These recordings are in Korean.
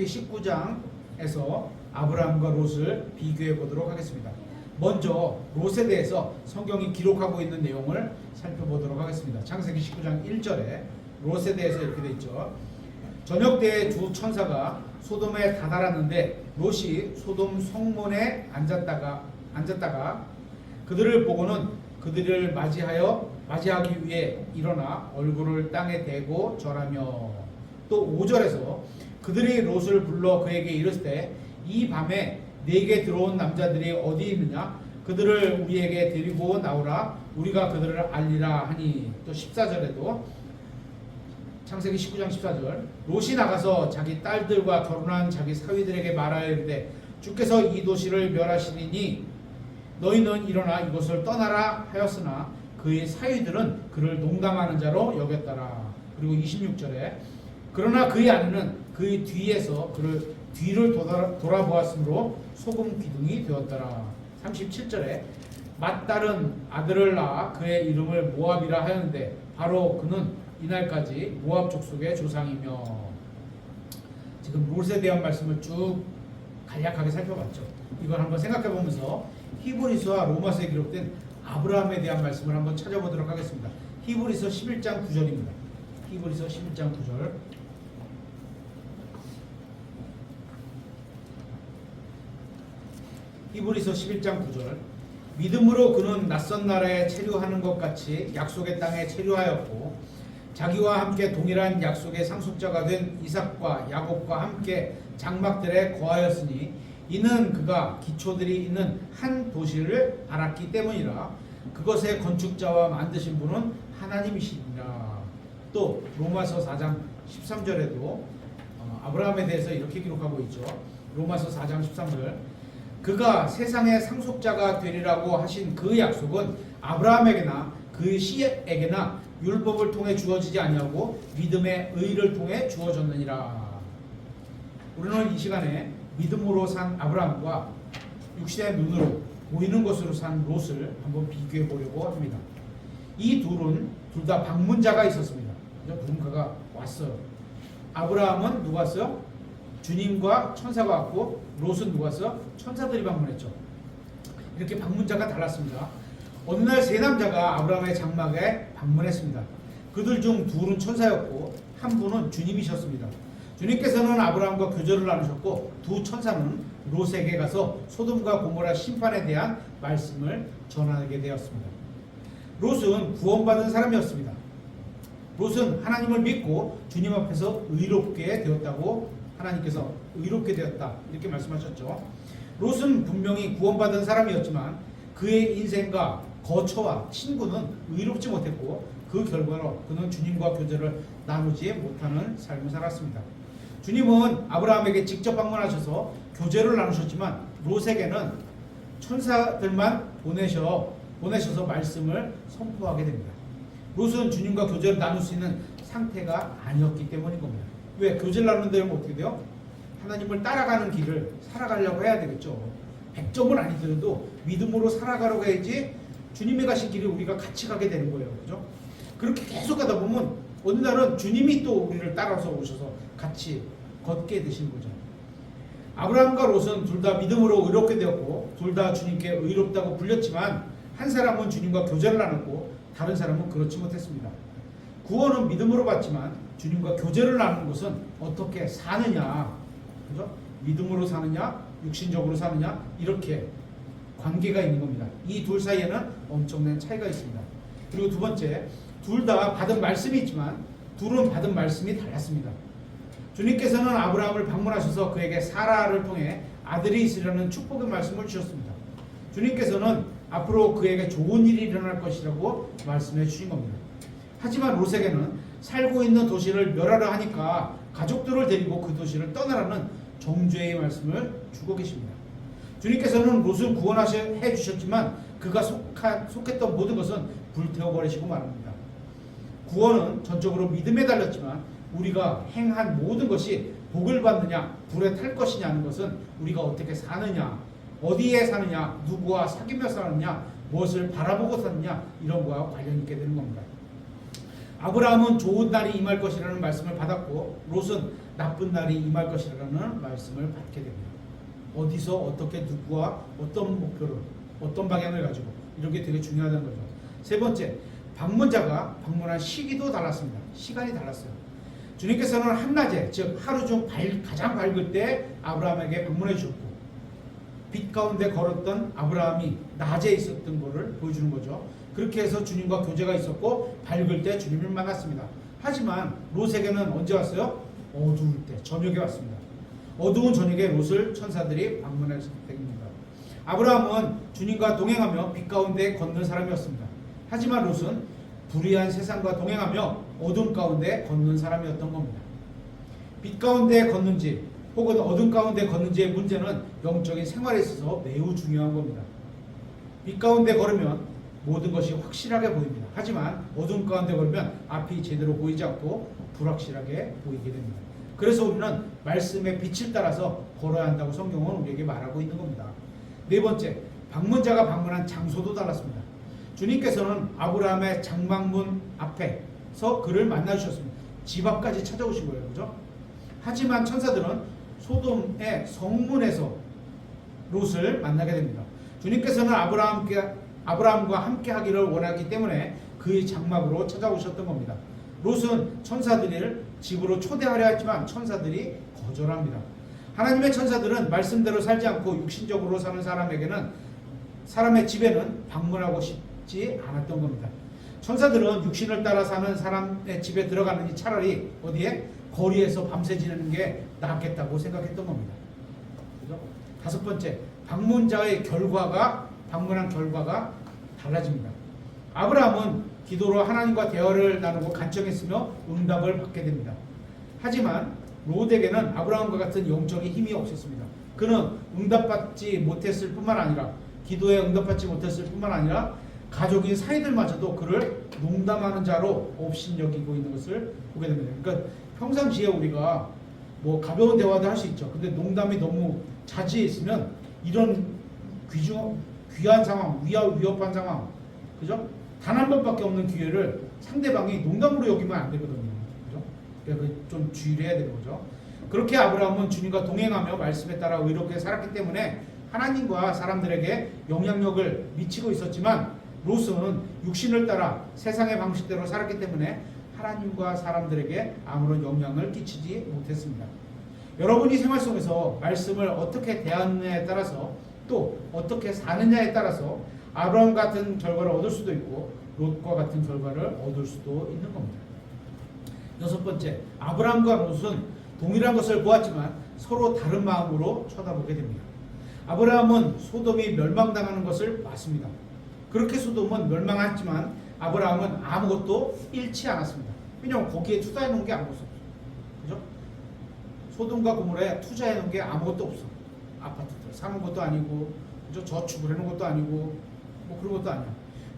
19장에서 아브라함과 롯을 비교해 보도록 하겠습니다. 먼저 롯에 대해서 성경이 기록하고 있는 내용을 살펴보도록 하겠습니다. 창세기 19장 1절에 롯에 대해서 이렇게 되어 있죠. 저녁 때에 두 천사가 소돔에 다다랐는데 롯이 소돔 성문에 앉았다가 그들을 보고는 그들을 맞이하기 위해 일어나 얼굴을 땅에 대고 절하며, 또 5절에서 그들이 롯을 불러 그에게 이르되 이 밤에 네게 들어온 남자들이 어디 있느냐, 그들을 우리에게 데리고 나오라, 우리가 그들을 알리라 하니. 또 14절에도 창세기 19장 14절 롯이 나가서 자기 딸들과 결혼한 자기 사위들에게 말하여 이르되 주께서 이 도시를 멸하시리니 너희는 일어나 이곳을 떠나라 하였으나 그의 사위들은 그를 농담하는 자로 여겼더라. 그리고 26절에 그러나 그의 아내는 그의 뒤에서 그를 뒤를 돌아보았으므로 소금 기둥이 되었더라. 37절에 맏딸은 아들을 낳아 그의 이름을 모압이라 하였는데 바로 그는 이날까지 모압 족속의 조상이며. 지금 롯에 대한 말씀을 쭉 간략하게 살펴봤죠. 이걸 한번 생각해 보면서 히브리서와 로마서에 기록된 아브라함에 대한 말씀을 한번 찾아보도록 하겠습니다. 히브리서 11장 9절입니다. 히브리서 11장 9절. 히브리서 11장 9절. 믿음으로 그는 낯선 나라에 체류하는 것 같이 약속의 땅에 체류하였고 자기와 함께 동일한 약속의 상속자가 된 이삭과 야곱과 함께 장막들에 거하였으니 이는 그가 기초들이 있는 한 도시를 알았기 때문이라. 그것의 건축자와 만드신 분은 하나님이시니라. 또 로마서 4장 13절에도 아브라함에 대해서 이렇게 기록하고 있죠. 로마서 4장 13절 그가 세상의 상속자가 되리라고 하신 그 약속은 아브라함에게나 그의 씨에게나 율법을 통해 주어지지 아니하고 믿음의 의를 통해 주어졌느니라. 우리는 이 시간에 믿음으로 산 아브라함과 육신의 눈으로 보이는 것으로 산 롯을 한번 비교해 보려고 합니다. 이 둘은 둘 다 방문자가 있었습니다. 누군가가 왔어요. 아브라함은 누가 왔어요? 주님과 천사가 왔고 롯은 누가 왔어요? 천사들이 방문했죠. 이렇게 방문자가 달랐습니다. 어느 날 세 남자가 아브라함의 장막에 방문했습니다. 그들 중 둘은 천사였고 한 분은 주님이셨습니다. 주님께서는 아브라함과 교제를 나누셨고 두 천사는 롯에게 가서 소돔과 고모라 심판에 대한 말씀을 전하게 되었습니다. 롯은 구원받은 사람이었습니다. 롯은 하나님을 믿고 주님 앞에서 의롭게 되었다고, 하나님께서 의롭게 되었다 이렇게 말씀하셨죠. 롯은 분명히 구원받은 사람이었지만 그의 인생과 거처와 친구는 의롭지 못했고 그 결과로 그는 주님과 교제를 나누지 못하는 삶을 살았습니다. 주님은 아브라함에게 직접 방문하셔서 교제를 나누셨지만 롯에게는 천사들만 보내셔서 말씀을 선포하게 됩니다. 롯은 주님과 교제를 나눌 수 있는 상태가 아니었기 때문인 겁니다. 왜? 교제를 나누는 데는 어떻게 돼요? 하나님을 따라가는 길을 살아가려고 해야 되겠죠. 100점은 아니더라도 믿음으로 살아가려고 해야지 주님이 가신 길을 우리가 같이 가게 되는 거예요. 그죠? 그렇게 계속 가다 보면 어느 날은 주님이 또 우리를 따라서 오셔서 같이 걷게 되시는 거죠. 아브라함과 롯은 둘 다 믿음으로 의롭게 되었고 둘 다 주님께 의롭다고 불렸지만 한 사람은 주님과 교제를 나눴고 다른 사람은 그렇지 못했습니다. 구원은 믿음으로 받지만 주님과 교제를 나누는 것은 어떻게 사느냐, 그죠? 믿음으로 사느냐, 육신적으로 사느냐, 이렇게 관계가 있는 겁니다. 이 둘 사이에는 엄청난 차이가 있습니다. 그리고 두 번째, 둘 다 받은 말씀이 있지만 둘은 받은 말씀이 달랐습니다. 주님께서는 아브라함을 방문하셔서 그에게 사라를 통해 아들이 있으려는 축복의 말씀을 주셨습니다. 주님께서는 앞으로 그에게 좋은 일이 일어날 것이라고 말씀해 주신 겁니다. 하지만 롯에게는 살고 있는 도시를 멸하려 하니까 가족들을 데리고 그 도시를 떠나라는 정죄의 말씀을 주고 계십니다. 주님께서는 롯을 구원해 주셨지만 그가 속했던 모든 것은 불태워버리시고 말합니다. 구원은 전적으로 믿음에 달렸지만 우리가 행한 모든 것이 복을 받느냐 불에 탈 것이냐는 것은 우리가 어떻게 사느냐, 어디에 사느냐, 누구와 사귀며 사느냐, 무엇을 바라보고 사느냐, 이런 거와 관련 있게 되는 겁니다. 아브라함은 좋은 날이 임할 것이라는 말씀을 받았고 롯은 나쁜 날이 임할 것이라는 말씀을 받게 됩니다. 어디서 어떻게 누구와 어떤 목표를 어떤 방향을 가지고 이렇게 되게 중요하다는 거죠. 세 번째, 방문자가 방문한 시기도 달랐습니다. 시간이 달랐어요. 주님께서는 한낮에 즉 하루 중 가장 밝을 때 아브라함에게 방문해 주셨고 빛 가운데 걸었던 아브라함이 낮에 있었던 것을 보여주는 거죠. 그렇게 해서 주님과 교제가 있었고 밝을 때 주님을 만났습니다. 하지만 롯에게는 언제 왔어요? 어두울 때 저녁에 왔습니다. 어두운 저녁에 롯을 천사들이 방문했을 때입니다. 아브라함은 주님과 동행하며 빛 가운데 걷는 사람이었습니다. 하지만 롯은 불의한 세상과 동행하며 어둠 가운데 걷는 사람이었던 겁니다. 빛 가운데 걷는지 혹은 어둠 가운데 걷는지의 문제는 영적인 생활에 있어서 매우 중요한 겁니다. 빛 가운데 걸으면 모든 것이 확실하게 보입니다. 하지만 어둠 가운데 걸으면 앞이 제대로 보이지 않고 불확실하게 보이게 됩니다. 그래서 우리는 말씀의 빛을 따라서 걸어야 한다고 성경은 우리에게 말하고 있는 겁니다. 네 번째, 방문자가 방문한 장소도 달랐습니다. 주님께서는 아브라함의 장막문 앞에서 그를 만나주셨습니다. 집 앞까지 찾아오신 거예요. 그죠? 하지만 천사들은 소돔의 성문에서 롯을 만나게 됩니다. 주님께서는 아브라함과 함께 하기를 원하기 때문에 그의 장막으로 찾아오셨던 겁니다. 롯은 천사들을 집으로 초대하려 했지만 천사들이 거절합니다. 하나님의 천사들은 말씀대로 살지 않고 육신적으로 사는 사람의 집에는 방문하고 싶지 않았던 겁니다. 천사들은 육신을 따라 사는 사람의 집에 들어가느니 차라리 어디에? 거리에서 밤새 지내는 게 낫겠다고 생각했던 겁니다. 그죠? 다섯 번째, 방문한 결과가 달라집니다. 아브라함은 기도로 하나님과 대화를 나누고 간청했으며 응답을 받게 됩니다. 하지만 롯에게는 아브라함과 같은 영적인 힘이 없었습니다. 그는 응답받지 못했을 뿐만 아니라 기도에 응답받지 못했을 뿐만 아니라 가족인 사이들마저도 그를 농담하는 자로 업신여기고 있는 것을 보게 됩니다. 그러니까 평상시에 우리가 뭐 가벼운 대화도 할 수 있죠. 근데 농담이 너무 자지에 있으면 이런 귀한 상황, 위협한 상황, 그죠? 단 한 번밖에 없는 기회를 상대방이 농담으로 여기면 안 되거든요. 그죠? 그러니까 좀 주의를 해야 되는 거죠. 그렇게 아브라함은 주님과 동행하며 말씀에 따라 의롭게 살았기 때문에 하나님과 사람들에게 영향력을 미치고 있었지만 롯은 육신을 따라 세상의 방식대로 살았기 때문에 하나님과 사람들에게 아무런 영향을 끼치지 못했습니다. 여러분이 생활 속에서 말씀을 어떻게 대하느냐에 따라서 또 어떻게 사느냐에 따라서 아브라함 같은 결과를 얻을 수도 있고 롯과 같은 결과를 얻을 수도 있는 겁니다. 여섯 번째, 아브라함과 롯은 동일한 것을 보았지만 서로 다른 마음으로 쳐다보게 됩니다. 아브라함은 소돔이 멸망당하는 것을 봤습니다. 그렇게 소돔은 멸망했지만 아브라함은 아무것도 잃지 않았습니다. 왜냐하면 거기에 투자해 놓은 게 아무것도 없어. 그죠? 소돔과 고모라에 투자해 놓은 게 아무것도 없어. 아파트들 사는 것도 아니고, 그죠? 저축을 해놓은 것도 아니고, 뭐 그런 것도 아니야.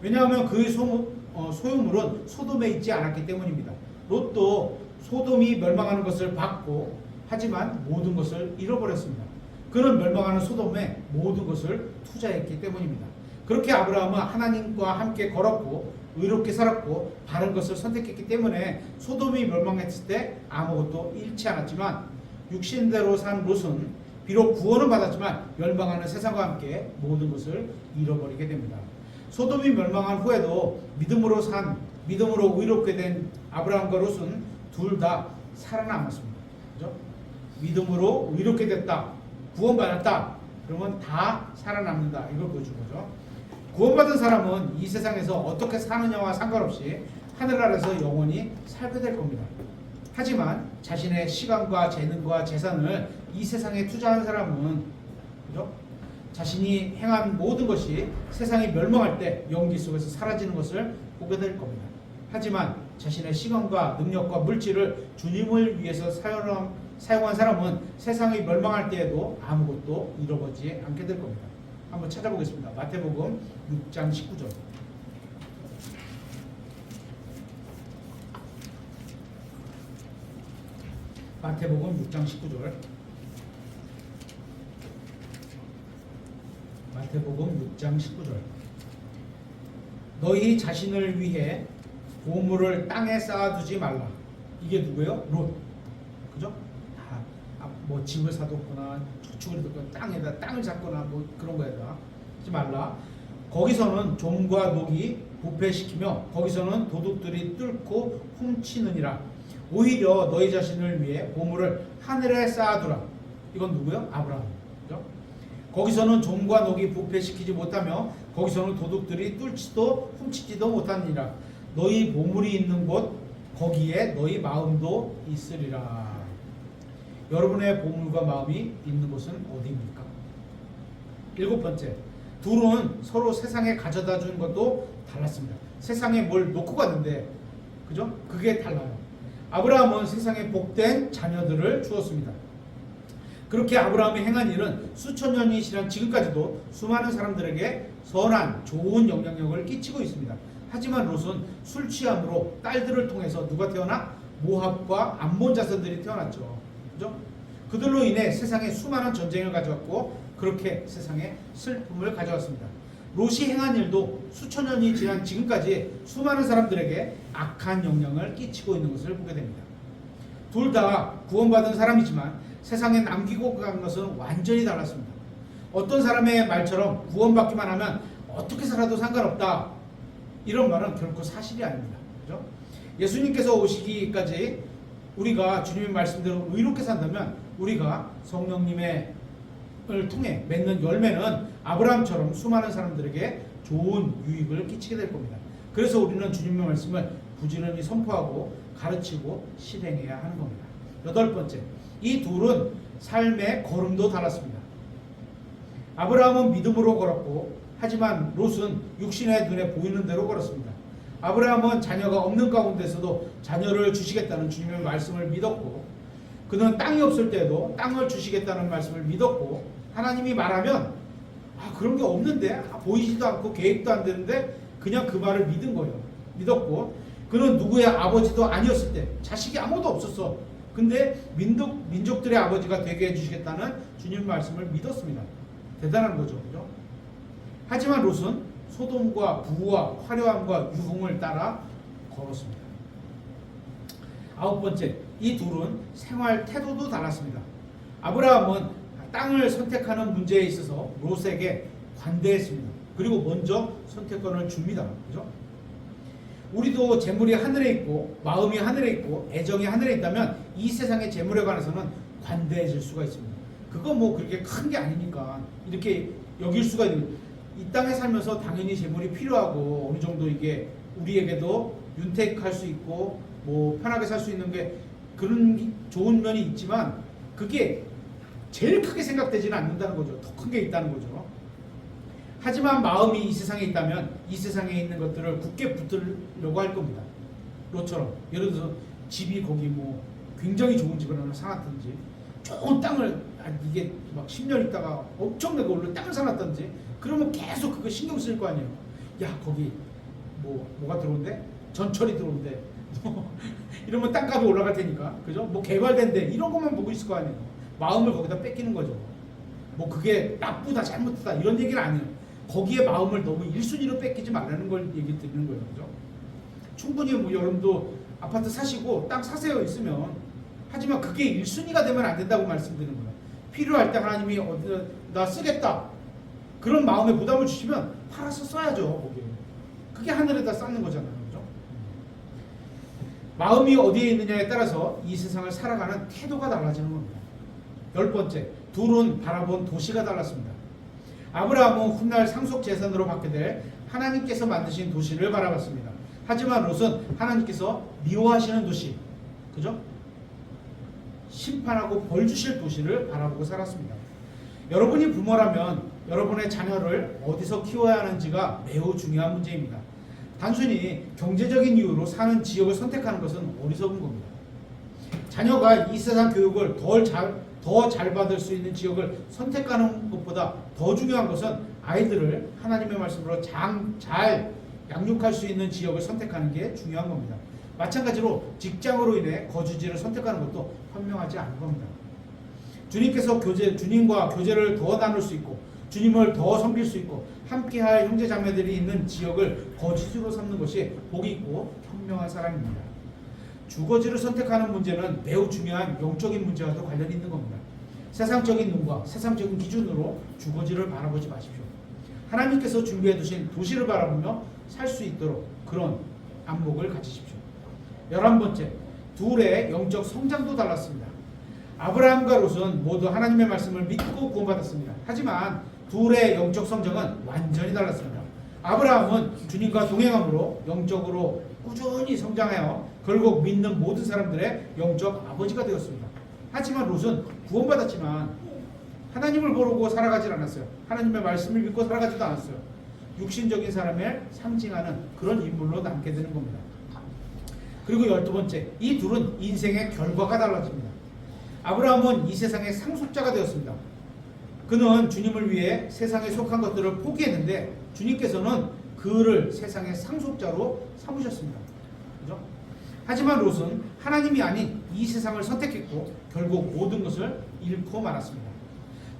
왜냐하면 그의 소유물은 소돔에 있지 않았기 때문입니다. 롯도 소돔이 멸망하는 것을 봤고, 하지만 모든 것을 잃어버렸습니다. 그는 멸망하는 소돔에 모든 것을 투자했기 때문입니다. 그렇게 아브라함은 하나님과 함께 걸었고 의롭게 살았고 바른 것을 선택했기 때문에 소돔이 멸망했을 때 아무것도 잃지 않았지만 육신대로 산 롯은 비록 구원은 받았지만 멸망하는 세상과 함께 모든 것을 잃어버리게 됩니다. 소돔이 멸망한 후에도 믿음으로 의롭게 된 아브라함과 롯은 둘 다 살아남았습니다. 그죠? 믿음으로 의롭게 됐다, 구원받았다, 그러면 다 살아남는다, 이걸 보여준 거죠. 구원받은 사람은 이 세상에서 어떻게 사느냐와 상관없이 하늘나라에서 영원히 살게 될 겁니다. 하지만 자신의 시간과 재능과 재산을 이 세상에 투자한 사람은, 그죠? 자신이 행한 모든 것이 세상이 멸망할 때 연기 속에서 사라지는 것을 보게 될 겁니다. 하지만 자신의 시간과 능력과 물질을 주님을 위해서 사용한 사람은 세상이 멸망할 때에도 아무것도 잃어버리지 않게 될 겁니다. 한번 찾아보겠습니다. 마태복음 6장 19절. 마태복음 6장 19절. 마태복음 6장 19절. 너희 자신을 위해 보물을 땅에 쌓아두지 말라. 이게 누구예요? 롯. 그죠? 뭐 집을 사뒀거나 저축을 해뒀거나 땅을 샀거나 뭐 그런 거에다 하지 말라. 거기서는 종과 녹이 부패시키며 거기서는 도둑들이 뚫고 훔치느니라. 오히려 너희 자신을 위해 보물을 하늘에 쌓아두라. 이건 누구요? 아브라함. 그죠? 거기서는 종과 녹이 부패시키지 못하며 거기서는 도둑들이 뚫지도 훔치지도 못하니라. 너희 보물이 있는 곳 거기에 너희 마음도 있으리라. 여러분의 보물과 마음이 있는 곳은 어디입니까? 7번째, 둘은 서로 세상에 가져다 준 것도 달랐습니다. 세상에 뭘 놓고 갔는데, 그죠? 그게 달라요. 아브라함은 세상에 복된 자녀들을 주었습니다. 그렇게 아브라함이 행한 일은 수천 년이 지난 지금까지도 수많은 사람들에게 선한 좋은 영향력을 끼치고 있습니다. 하지만 롯은 술 취함으로 딸들을 통해서 누가 태어나? 모압과 암몬 자손들이 태어났죠. 그죠? 그들로 인해 세상에 수많은 전쟁을 가져왔고 그렇게 세상에 슬픔을 가져왔습니다. 롯이 행한 일도 수천 년이 지난 지금까지 수많은 사람들에게 악한 영향을 끼치고 있는 것을 보게 됩니다. 둘 다 구원받은 사람이지만 세상에 남기고 간 것은 완전히 달랐습니다. 어떤 사람의 말처럼 구원받기만 하면 어떻게 살아도 상관없다, 이런 말은 결코 사실이 아닙니다. 그죠? 예수님께서 오시기까지 우리가 주님의 말씀대로 의롭게 산다면 우리가 성령님의 을 통해 맺는 열매는 아브라함처럼 수많은 사람들에게 좋은 유익을 끼치게 될 겁니다. 그래서 우리는 주님의 말씀을 부지런히 선포하고 가르치고 실행해야 하는 겁니다. 8번째, 이 둘은 삶의 걸음도 달랐습니다. 아브라함은 믿음으로 걸었고 하지만 롯은 육신의 눈에 보이는 대로 걸었습니다. 아브라함은 자녀가 없는 가운데서도 자녀를 주시겠다는 주님의 말씀을 믿었고 그는 땅이 없을 때에도 땅을 주시겠다는 말씀을 믿었고 하나님이 말하면 그런 게 없는데 보이지도 않고 계획도 안 되는데 그냥 그 말을 믿은 거예요. 믿었고 그는 누구의 아버지도 아니었을 때 자식이 아무도 없었어. 근데 민족들의 아버지가 되게 해주시겠다는 주님 말씀을 믿었습니다. 대단한 거죠. 그죠? 하지만 롯은 소돔과 부와 화려함과 유흥을 따라 걸었습니다. 9번째, 이 둘은 생활 태도도 달랐습니다. 아브라함은 땅을 선택하는 문제에 있어서 롯에게 관대했습니다. 그리고 먼저 선택권을 줍니다. 그죠? 우리도 재물이 하늘에 있고 마음이 하늘에 있고 애정이 하늘에 있다면 이 세상의 재물에 관해서는 관대해질 수가 있습니다. 그거 뭐 그렇게 큰 게 아니니까 이렇게 여길 수가 있는, 이 땅에 살면서 당연히 재물이 필요하고 어느 정도 이게 우리에게도 윤택할 수 있고 뭐 편하게 살 수 있는 게 그런 좋은 면이 있지만 그게 제일 크게 생각되지는 않는다는 거죠. 더 큰 게 있다는 거죠. 하지만 마음이 이 세상에 있다면 이 세상에 있는 것들을 굳게 붙들려고 할 겁니다. 롯처럼 예를 들어서 집이 거기 뭐 굉장히 좋은 집을 하나 사놨든지 좋은 땅을 이게 막 10년 있다가 엄청나게 올라 땅을 사놨든지 그러면 계속 그거 신경 쓸 거 아니에요. 야 거기 뭐가 들어온대? 전철이 들어온대. 이러면 땅값이 올라갈 테니까, 그죠? 뭐 개발된대, 이런 것만 보고 있을 거 아니에요. 마음을 거기다 뺏기는 거죠. 뭐 그게 나쁘다 잘못했다 이런 얘기는 아니에요. 거기에 마음을 너무 1순위로 뺏기지 말라는 걸 얘기 드리는 거예요. 그죠? 충분히 뭐 여러분도 아파트 사시고 땅 사세요 있으면, 하지만 그게 1순위가 되면 안 된다고 말씀드리는 거예요. 필요할 때 하나님이 나 쓰겠다 그런 마음에 부담을 주시면 팔아서 써야죠. 거기에. 그게 하늘에다 쌓는 거잖아요. 그죠? 마음이 어디에 있느냐에 따라서 이 세상을 살아가는 태도가 달라지는 겁니다. 10번째, 둘은 바라본 도시가 달랐습니다. 아브라함은 훗날 상속 재산으로 받게 될 하나님께서 만드신 도시를 바라봤습니다. 하지만 롯은 하나님께서 미워하시는 도시, 그죠? 심판하고 벌 주실 도시를 바라보고 살았습니다. 여러분이 부모라면 여러분의 자녀를 어디서 키워야 하는지가 매우 중요한 문제입니다. 단순히 경제적인 이유로 사는 지역을 선택하는 것은 어리석은 겁니다. 자녀가 이 세상 교육을 더 잘 받을 수 있는 지역을 선택하는 것보다 더 중요한 것은 아이들을 하나님의 말씀으로 잘 양육할 수 있는 지역을 선택하는 게 중요한 겁니다. 마찬가지로 직장으로 인해 거주지를 선택하는 것도 현명하지 않은 겁니다. 주님과 교제를 더 나눌 수 있고 주님을 더 섬길 수 있고 함께할 형제 자매들이 있는 지역을 거주지로 삼는 것이 복이 있고 현명한 사람입니다. 주거지를 선택하는 문제는 매우 중요한 영적인 문제와도 관련이 있는 겁니다. 세상적인 눈과 세상적인 기준으로 주거지를 바라보지 마십시오. 하나님께서 준비해 두신 도시를 바라보며 살 수 있도록 그런 안목을 가지십시오. 11번째, 둘의 영적 성장도 달랐습니다. 아브라함과 롯은 모두 하나님의 말씀을 믿고 구원받았습니다. 하지만 둘의 영적 성장은 완전히 달랐습니다. 아브라함은 주님과 동행함으로 영적으로 꾸준히 성장하여 결국 믿는 모든 사람들의 영적 아버지가 되었습니다. 하지만 롯은 구원받았지만 하나님을 모르고 살아가질 않았어요. 하나님의 말씀을 믿고 살아가지도 않았어요. 육신적인 사람을 상징하는 그런 인물로 남게 되는 겁니다. 그리고 12번째, 이 둘은 인생의 결과가 달라집니다. 아브라함은 이 세상의 상속자가 되었습니다. 그는 주님을 위해 세상에 속한 것들을 포기했는데 주님께서는 그를 세상의 상속자로 삼으셨습니다. 그죠? 하지만 롯은 하나님이 아닌 이 세상을 선택했고 결국 모든 것을 잃고 말았습니다.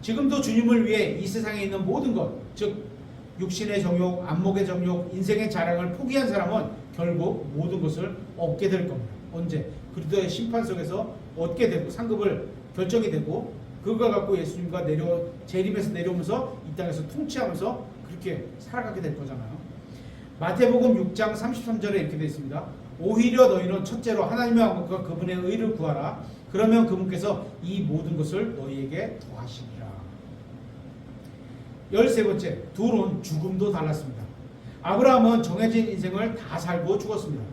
지금도 주님을 위해 이 세상에 있는 모든 것, 즉 육신의 정욕, 안목의 정욕, 인생의 자랑을 포기한 사람은 결국 모든 것을 얻게 될 겁니다. 언제? 그리스도의 심판석에서 얻게 되고 상급을 결정이 되고 그걸 갖고 예수님과 재림에서 내려오면서 이 땅에서 통치하면서 그렇게 살아가게 될 거잖아요. 마태복음 6장 33절에 이렇게 되어 있습니다. 오히려 너희는 첫째로 하나님의 왕국과 그분의 의를 구하라. 그러면 그분께서 이 모든 것을 너희에게 더하시리라. 13번째, 둘은 죽음도 달랐습니다. 아브라함은 정해진 인생을 다 살고 죽었습니다.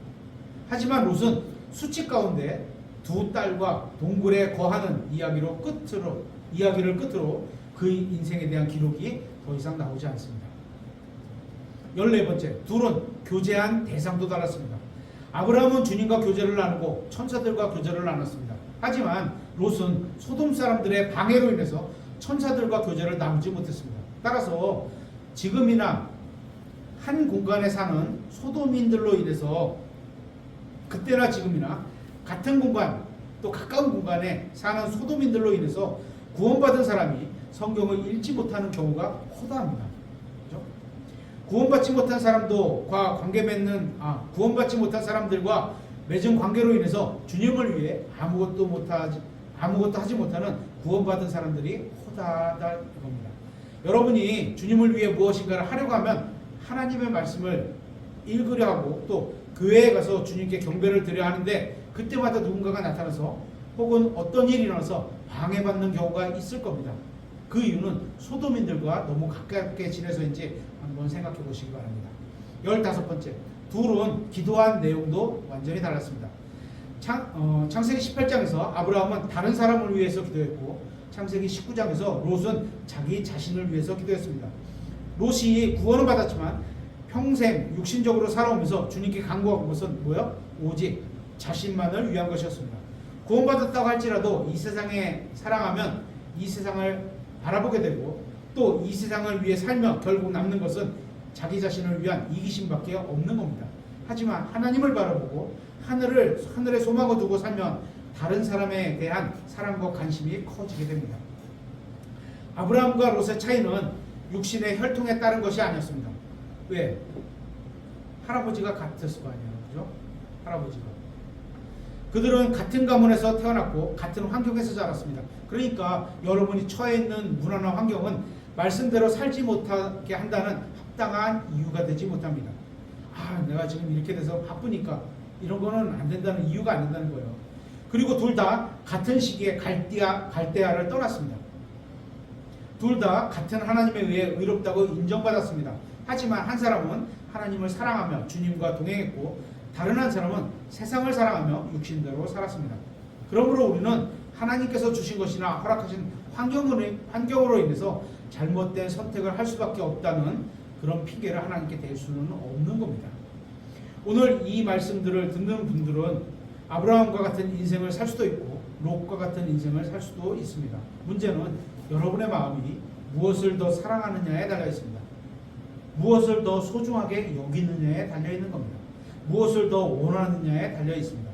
하지만 롯은 수치 가운데 두 딸과 동굴에 거하는 이야기를 끝으로 그 인생에 대한 기록이 더 이상 나오지 않습니다. 14번째, 둘은 교제한 대상도 달랐습니다. 아브라함은 주님과 교제를 나누고 천사들과 교제를 나눴습니다. 하지만 롯은 소돔 사람들의 방해로 인해서 천사들과 교제를 나누지 못했습니다. 따라서 지금이나 한 공간에 사는 소돔인들로 인해서 그때나 지금이나 같은 공간 또 가까운 공간에 사는 소돔인들로 인해서 구원받은 사람이 성경을 읽지 못하는 경우가 허다합니다. 그렇죠? 구원받지 못한 사람들과 맺은 관계로 인해서 주님을 위해 아무것도 하지 못하는 구원받은 사람들이 허다하다는 겁니다. 여러분이 주님을 위해 무엇인가를 하려고 하면 하나님의 말씀을 읽으려 하고 또 교회에 가서 주님께 경배를 드려야 하는데 그때마다 누군가가 나타나서 혹은 어떤 일이 일어나서 방해받는 경우가 있을 겁니다. 그 이유는 소돔인들과 너무 가깝게 지내서인지 한번 생각해 보시기 바랍니다. 15번째, 둘은 기도한 내용도 완전히 달랐습니다. 창세기 18장에서 아브라함은 다른 사람을 위해서 기도했고 창세기 19장에서 롯은 자기 자신을 위해서 기도했습니다. 롯이 구원을 받았지만 평생 육신적으로 살아오면서 주님께 간구한 것은 뭐요? 오직 자신만을 위한 것이었습니다. 구원받았다고 할지라도 이 세상에 사랑하면 이 세상을 바라보게 되고 또 이 세상을 위해 살며 결국 남는 것은 자기 자신을 위한 이기심밖에 없는 겁니다. 하지만 하나님을 바라보고 하늘에 소망을 두고 살면 다른 사람에 대한 사랑과 관심이 커지게 됩니다. 아브라함과 롯의 차이는 육신의 혈통에 따른 것이 아니었습니다. 왜? 할아버지가 같았을 거 아니에요. 그죠? 할아버지가. 그들은 같은 가문에서 태어났고 같은 환경에서 자랐습니다. 그러니까 여러분이 처해 있는 문화나 환경은 말씀대로 살지 못하게 한다는 합당한 이유가 되지 못합니다. 내가 지금 이렇게 돼서 바쁘니까 이런 거는 안 된다는 이유가 안 된다는 거예요. 그리고 둘 다 같은 시기에 갈대아를 떠났습니다. 둘 다 같은 하나님에 의해 의롭다고 인정받았습니다. 하지만 한 사람은 하나님을 사랑하며 주님과 동행했고 다른 한 사람은 세상을 사랑하며 육신대로 살았습니다. 그러므로 우리는 하나님께서 주신 것이나 허락하신 환경으로 인해서 잘못된 선택을 할 수밖에 없다는 그런 핑계를 하나님께 댈 수는 없는 겁니다. 오늘 이 말씀들을 듣는 분들은 아브라함과 같은 인생을 살 수도 있고 롯과 같은 인생을 살 수도 있습니다. 문제는 여러분의 마음이 무엇을 더 사랑하느냐에 달려 있습니다. 무엇을 더 소중하게 여기느냐에 달려 있는 겁니다. 무엇을 더 원하느냐에 달려 있습니다.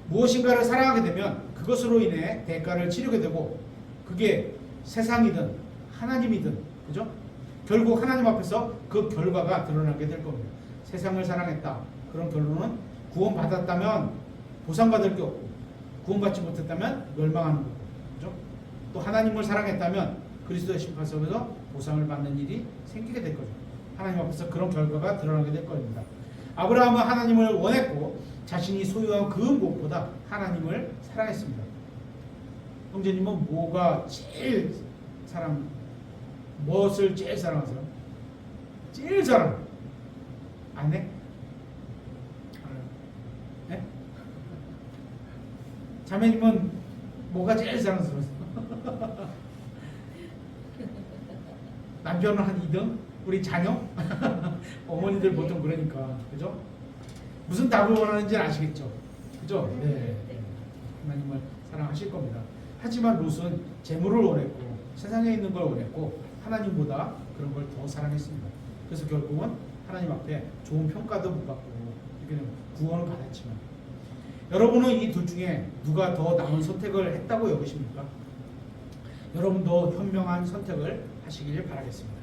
무엇인가를 사랑하게 되면 그것으로 인해 대가를 치르게 되고 그게 세상이든 하나님이든 그죠? 결국 하나님 앞에서 그 결과가 드러나게 될 겁니다. 세상을 사랑했다. 그런 결론은 구원받았다면 보상받을 게 없고 구원받지 못했다면 멸망하는 거고 그죠? 또 하나님을 사랑했다면 그리스도의 심판석에서 보상을 받는 일이 생기게 될 거죠. 하나님 앞에서 그런 결과가 드러나게 될 겁니다. 아브라함은 하나님을 원했고 자신이 소유한 그 무엇보다 하나님을 사랑했습니다. 형제님은 뭐가 제일 무엇을 제일 사랑하세요? 제일 사랑. 아내? 네? 자매님은 뭐가 제일 사랑스러웠어요? 남편은 한 2등? 우리 자녀? 어머니들 보통 그러니까, 그죠? 무슨 답을 원하는지 아시겠죠? 그죠? 네. 하나님을 사랑하실 겁니다. 하지만 롯은 재물을 원했고 세상에 있는 걸 원했고 하나님보다 그런 걸 더 사랑했습니다. 그래서 결국은 하나님 앞에 좋은 평가도 못 받고 이렇게 구원을 받았지만, 여러분은 이 둘 중에 누가 더 나은 선택을 했다고 여기십니까? 여러분도 현명한 선택을 하시길 바라겠습니다.